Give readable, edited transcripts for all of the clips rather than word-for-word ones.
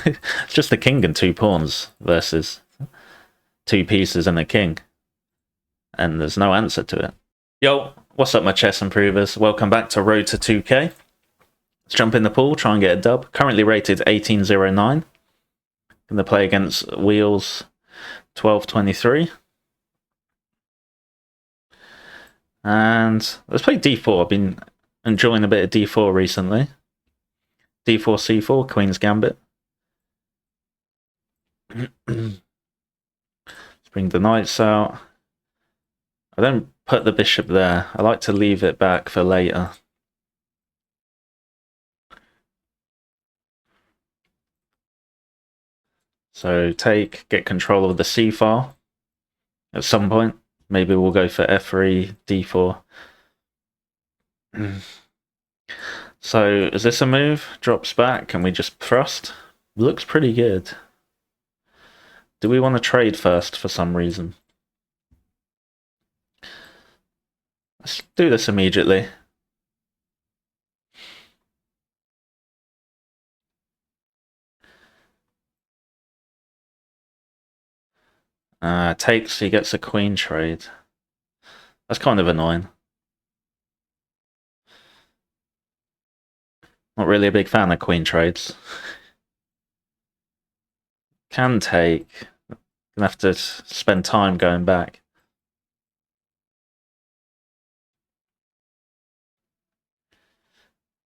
It's just a king and 2 pawns versus 2 pieces and a king. And there's no answer to it. Yo, what's up my chess improvers? Welcome back to Road to 2K. Let's jump in the pool, try and get a dub. Currently rated 1809. Gonna play against Wheels 1223. And let's play d4. I've been enjoying a bit of d4 recently. d4, c4, Queen's Gambit. Let's bring the knights out. I don't put the bishop there. I like to leave it back for later. So get control of the c file at some point. Maybe we'll go for f3, d4. So is this a move? Drops back and we just thrust? Looks pretty good. Do we want to trade first for some reason? Let's do this immediately. Takes, he gets a queen trade. That's kind of annoying. Not really a big fan of queen trades. Can take. Gonna have to spend time going back.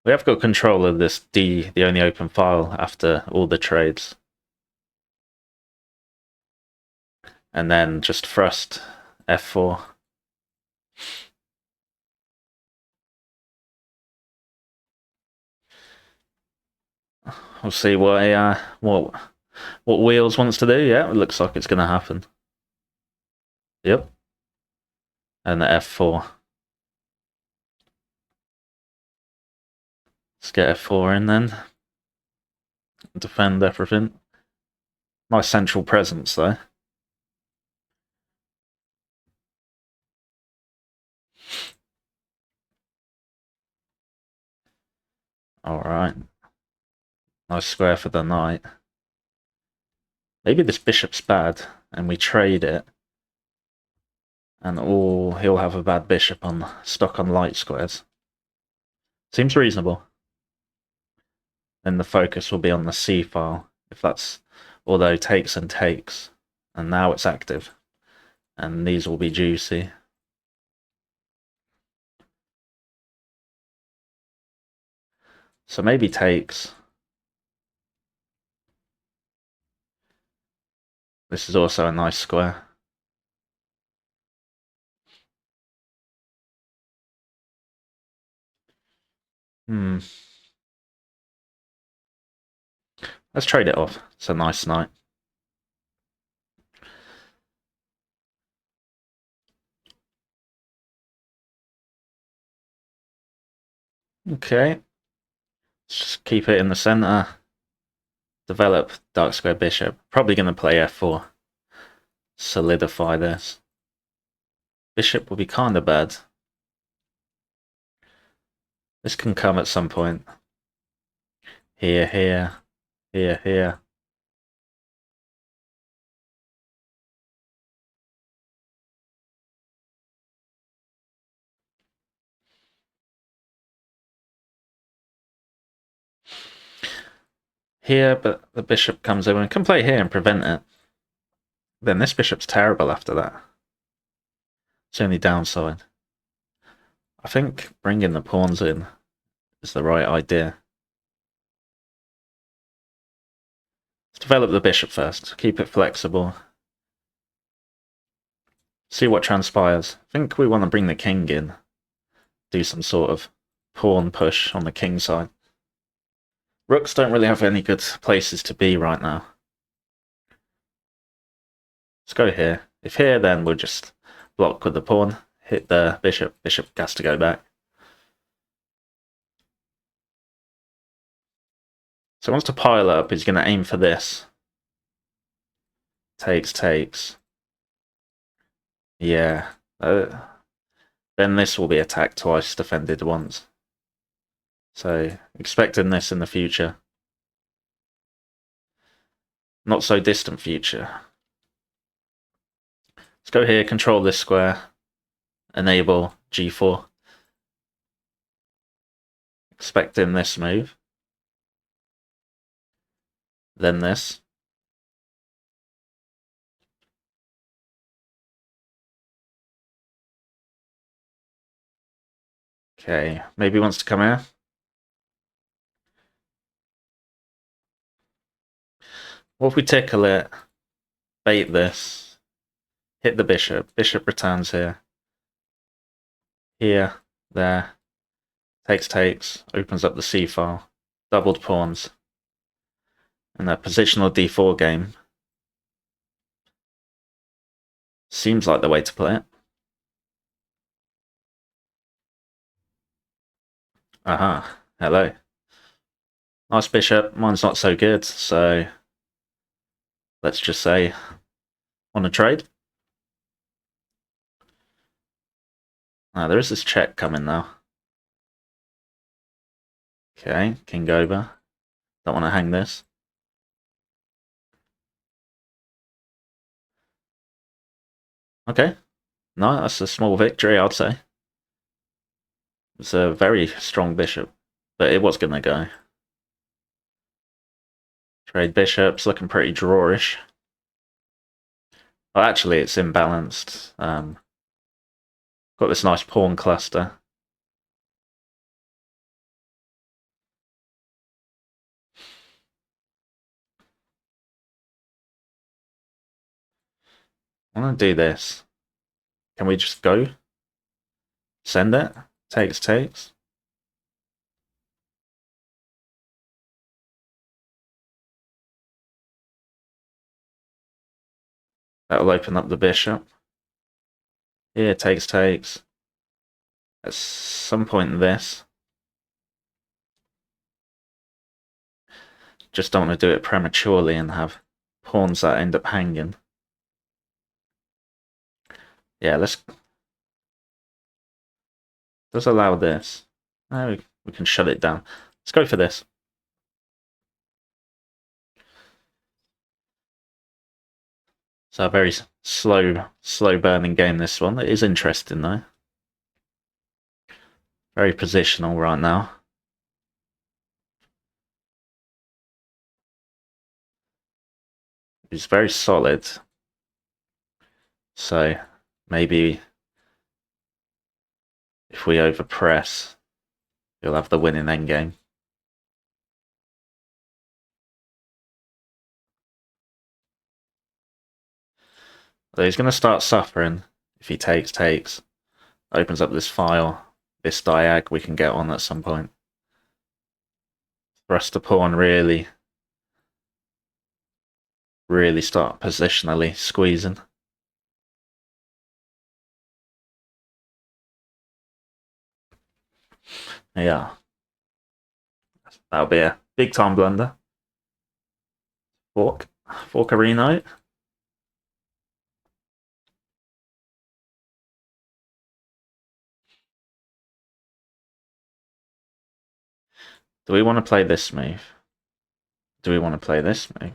We have got control of this D, the only open file after all the trades. And then just thrust f4. We'll see what Wheels wants to do. Yeah, it looks like it's going to happen. Yep. And the f4. Let's get f4 in then. Defend everything. Nice central presence though. Alright. Nice square for the knight. Maybe this bishop's bad and we trade it. And he'll have a bad bishop stuck on light squares. Seems reasonable. Then the focus will be on the c file, although takes and takes. And now it's active. And these will be juicy. So maybe takes. This is also a nice square. Let's trade it off. It's a nice knight. Okay. Let's just keep it in the center. Develop dark square bishop. Probably going to play f4. Solidify this. Bishop will be kind of bad. This can come at some point. Here, here, here, here. Here, but the bishop comes over and can play here and prevent it. Then this bishop's terrible after that. It's the only downside. I think bringing the pawns in is the right idea. Let's develop the bishop first. Keep it flexible. See what transpires. I think we want to bring the king in. Do some sort of pawn push on the king side. Rooks don't really have any good places to be right now. Let's go here. If here, then we'll just block with the pawn. Hit the bishop. Bishop has to go back. So he wants to pile up. He's going to aim for this. Takes, takes. Yeah. Then this will be attacked twice, defended once. So expecting this in the future. not so distant future. Let's go here, control this square, enable g4. Expecting this move. Then this. Okay, maybe he wants to come here. What if we tickle it, bait this, hit the bishop, bishop returns here, here, there, takes, opens up the c file, doubled pawns, and that positional d4 game seems like the way to play it. Aha, hello. Nice bishop, mine's not so good, so let's just say on a trade. There is this check coming now. Okay, king over. Don't want to hang this. Okay, no, that's a small victory, I'd say. It's a very strong bishop, but it was going to go. Trade bishops, looking pretty drawish. Well, actually, it's imbalanced. Got this nice pawn cluster. I'm going to do this. Can we just go? Send it? Takes. That'll open up the bishop. Here, takes. At some point in this. Just don't want to do it prematurely and have pawns that end up hanging. Yeah, let's allow this. No, we can shut it down. Let's go for this. So a very slow burning game, this one. It is interesting though. Very positional right now. It's very solid. So maybe if we overpress, you'll have the winning endgame. So he's going to start suffering if he takes. Opens up this file, this diag we can get on at some point. Thrust the pawn really start positionally squeezing. Yeah. That'll be a big time blunder. Fork-a-reno. Do we want to play this move? Do we want to play this move?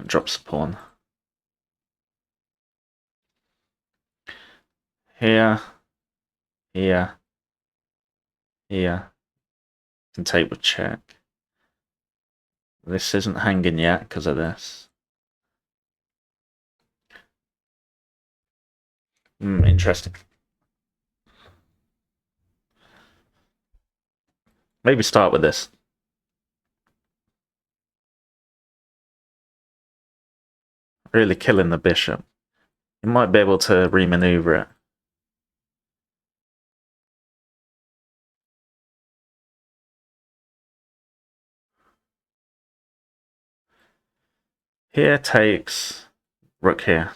Drops the pawn. Here. Can take with check. This isn't hanging yet because of this. Interesting. Maybe start with this. Really killing the bishop. You might be able to remaneuver it. Here takes, rook here.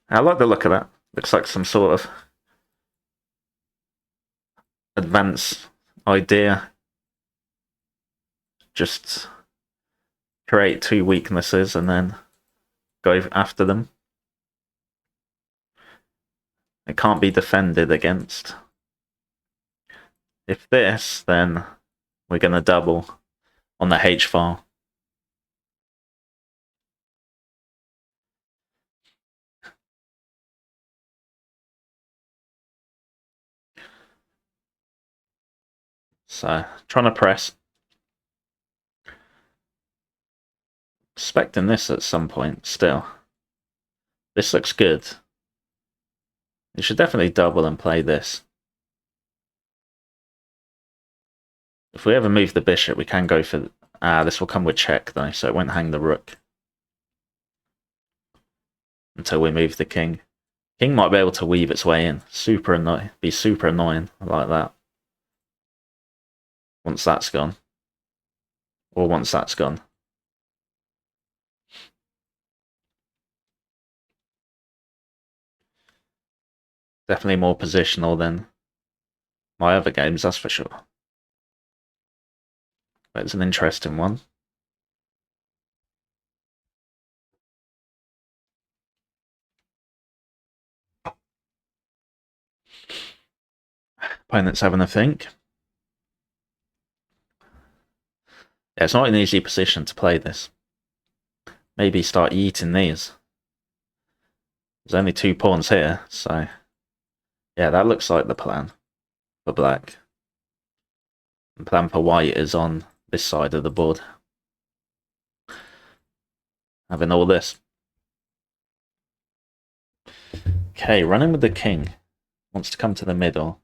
I like the look of that. Looks like some sort of advanced idea. Just create two weaknesses and then go after them. It can't be defended against. If this, then we're going to double on the H file. So, trying to press. Expecting this at some point still. This looks good. You should definitely double and play this. If we ever move the bishop, we can go for... this will come with check though, so it won't hang the rook. Until we move the king. King might be able to weave its way in. Super annoying. Be super annoying like that. Once that's gone. Or once that's gone. Definitely more positional than my other games, that's for sure. But it's an interesting one. Opponent's having a think. Yeah, it's not an easy position to play this. Maybe start eating these. There's only 2 pawns here, so... Yeah, that looks like the plan for black. The plan for white is on this side of the board. Having all this. Okay, running with the king. Wants to come to the middle.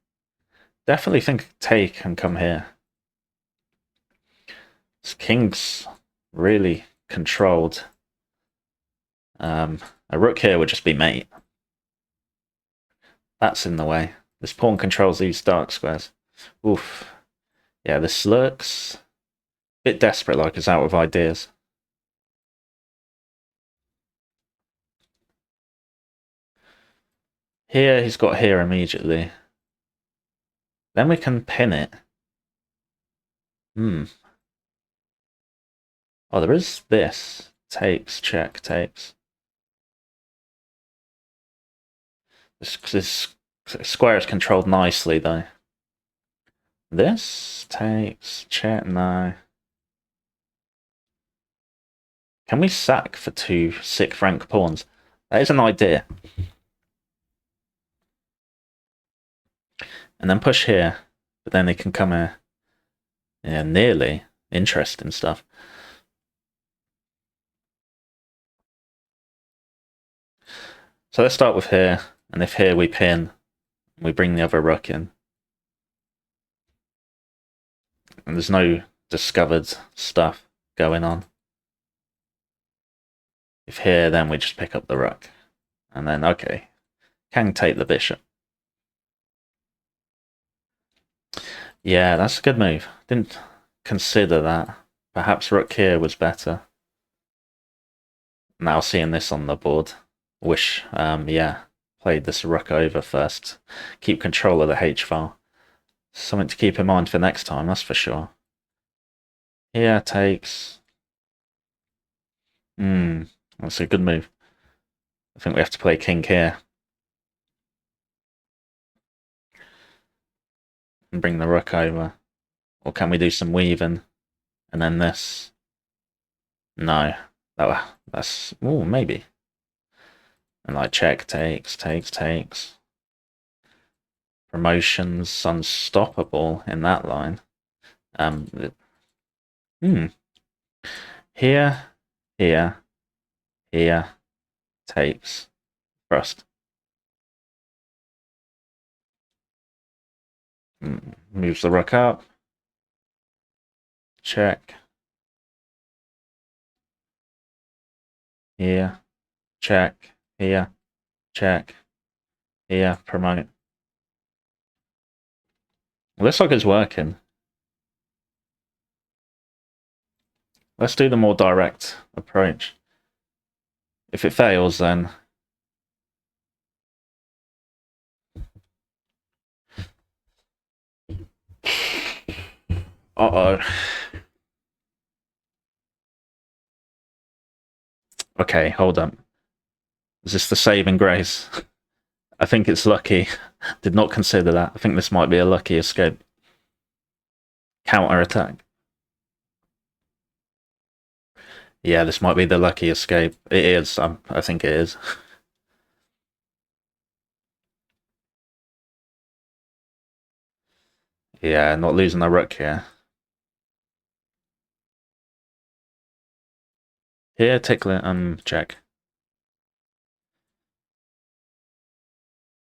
Definitely think take and come here. This king's really controlled. A rook here would just be mate. That's in the way. This pawn controls these dark squares. Oof. Yeah, this looks a bit desperate, like it's out of ideas. Here, he's got here immediately. Then we can pin it. Oh, there is this. Takes, check, takes. This square is controlled nicely, though. This takes, check, no. Can we sack for 2 sick rank pawns? That is an idea. And then push here, but then they can come here. Yeah, nearly. Interesting stuff. So let's start with here, and if here we pin, we bring the other rook in. And there's no discovered stuff going on. If here, then we just pick up the rook. And then, okay, can take the bishop. Yeah, that's a good move. Didn't consider that. Perhaps rook here was better. Now seeing this on the board, wish, yeah, played this rook over first. Keep control of the H file. Something to keep in mind for next time, that's for sure. Here takes. That's a good move. I think we have to play king here. And bring the rook over. Or can we do some weaving? And then this? No. That's... Ooh, maybe. And like check, takes. Promotions unstoppable in that line. Here, takes. Thrust. Moves the rook up. Check. Here. Check. Here. Check. Here. Promote. Looks like it's working. Let's do the more direct approach. If it fails, then... Uh-oh. Okay, hold on. Is this the saving grace? I think it's lucky. Did not consider that. I think this might be a lucky escape. Counter attack. Yeah, this might be the lucky escape. It is. I think it is. Yeah, not losing the rook here. Here, tickler and check.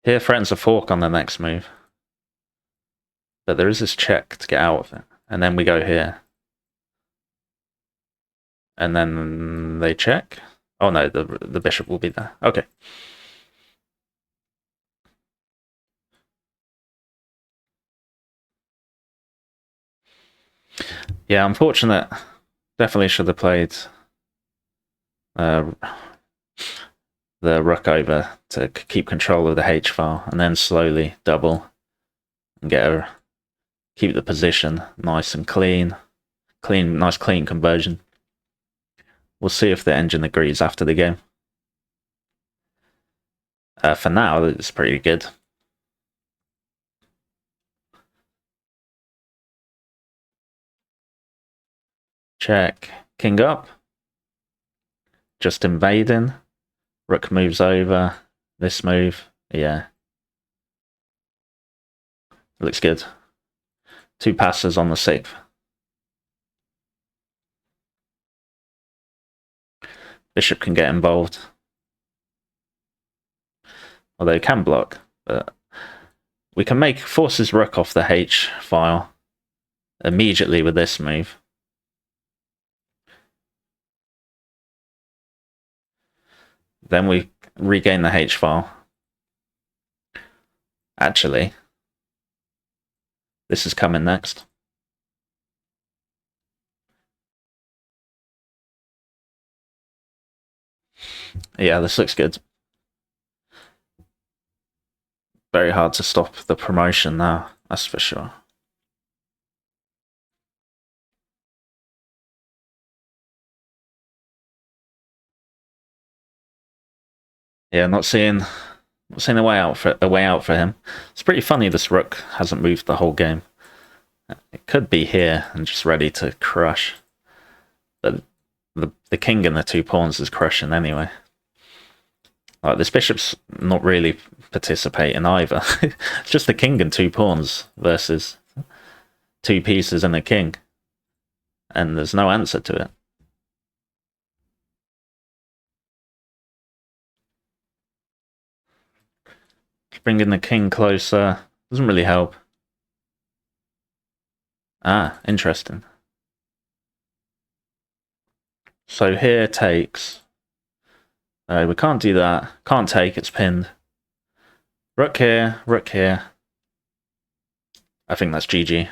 Here threatens a fork on the next move. But there is this check to get out of it. And then we go here. And then they check. Oh no, the bishop will be there. Okay. Yeah, unfortunate. Definitely should have played uh, the rook over to keep control of the H file, and then slowly double and keep the position nice and clean. Nice clean conversion. We'll see if the engine agrees after the game. For now, it's pretty good. Check. King up. Just invading. Rook moves over. This move. Yeah. Looks good. 2 passes on the 6th. Bishop can get involved. Although it can block. But we can force his rook off the H file immediately with this move. Then we regain the H file. Actually, this is coming next. Yeah, this looks good. Very hard to stop the promotion now, that's for sure. Yeah, not seeing a way out for him. It's pretty funny this rook hasn't moved the whole game. It could be here and just ready to crush. But the king and the 2 pawns is crushing anyway. Like, this bishop's not really participating either. It's just the king and 2 pawns versus 2 pieces and a king. And there's no answer to it. Bringing the king closer doesn't really help. Ah, interesting. So here takes. We can't do that. Can't take, it's pinned. Rook here, rook here. I think that's GG.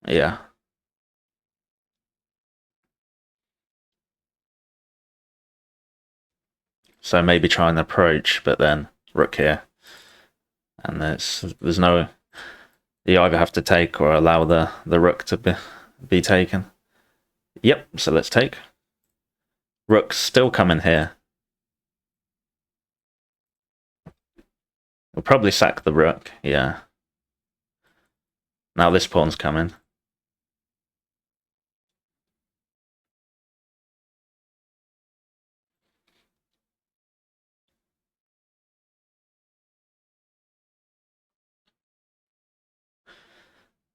Yeah. So maybe try and approach, but then rook here. And there's no. You either have to take or allow the rook to be taken. Yep, so let's take. Rook's still coming here. We'll probably sack the rook, yeah. Now this pawn's coming.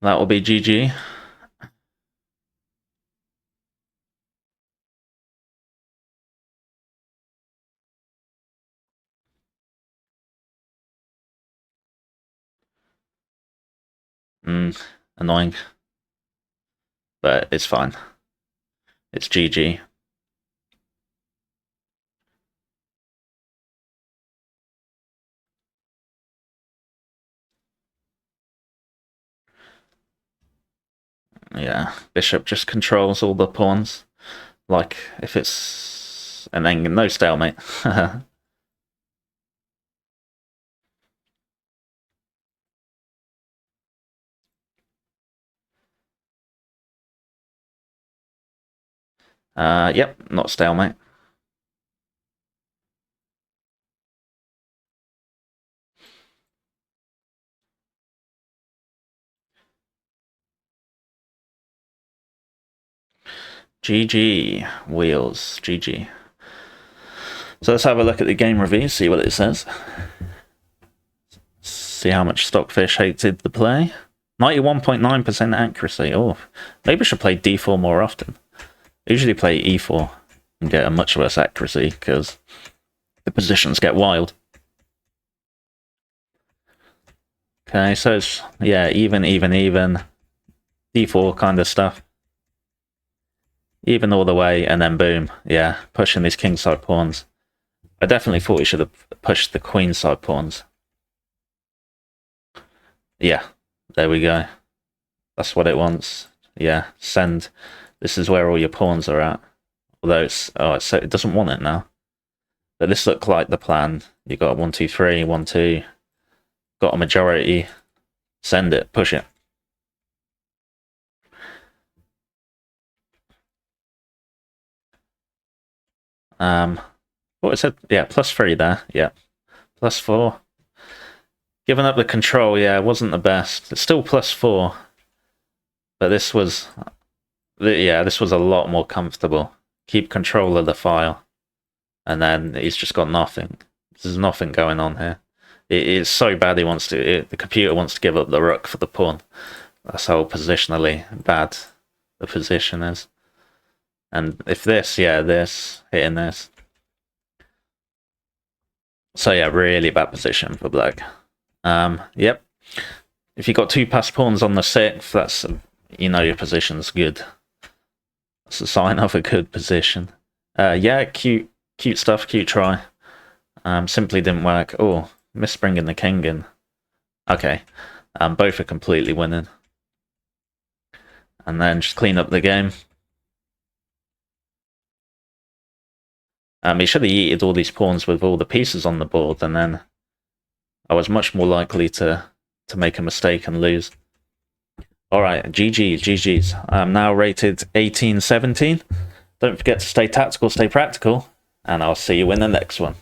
That will be GG. Annoying. But it's fine. It's GG. Yeah, bishop just controls all the pawns. Like, if it's... And then no stalemate. Yep, not stalemate. GG. Wheels. GG. So let's have a look at the game review, see what it says. See how much Stockfish hated the play. 91.9% accuracy. Oh, maybe I should play d4 more often. I usually play e4 and get a much worse accuracy because the positions get wild. Okay, so it's, yeah, even. d4 kind of stuff. Even all the way, and then boom. Yeah, pushing these kingside pawns. I definitely thought we should have pushed the queenside pawns. Yeah, there we go. That's what it wants. Yeah, send. This is where all your pawns are at. Although it's, oh, so it doesn't want it now. But this looked like the plan. You got 1, 2, 3, 1, 2. Got a majority. Send it, push it. What was it? Yeah, +3 there. Yeah, +4. Giving up the control, yeah, it wasn't the best. It's still +4, but this was, yeah, this was a lot more comfortable. Keep control of the file, and then he's just got nothing. There's nothing going on here. It's so bad he wants to. The computer wants to give up the rook for the pawn. That's how positionally bad the position is. And if this, yeah, this hitting this. So yeah, really bad position for black. Yep. If you got 2 passed pawns on the 6th, that's, you know, your position's good. That's a sign of a good position. Yeah, cute stuff, cute try. Simply didn't work. Oh, missed bringing the king in. Okay, both are completely winning. And then just clean up the game. He should have yeeted all these pawns with all the pieces on the board, and then I was much more likely to make a mistake and lose. Alright, GG's. I'm now rated 18-17. Don't forget to stay tactical, stay practical, and I'll see you in the next one.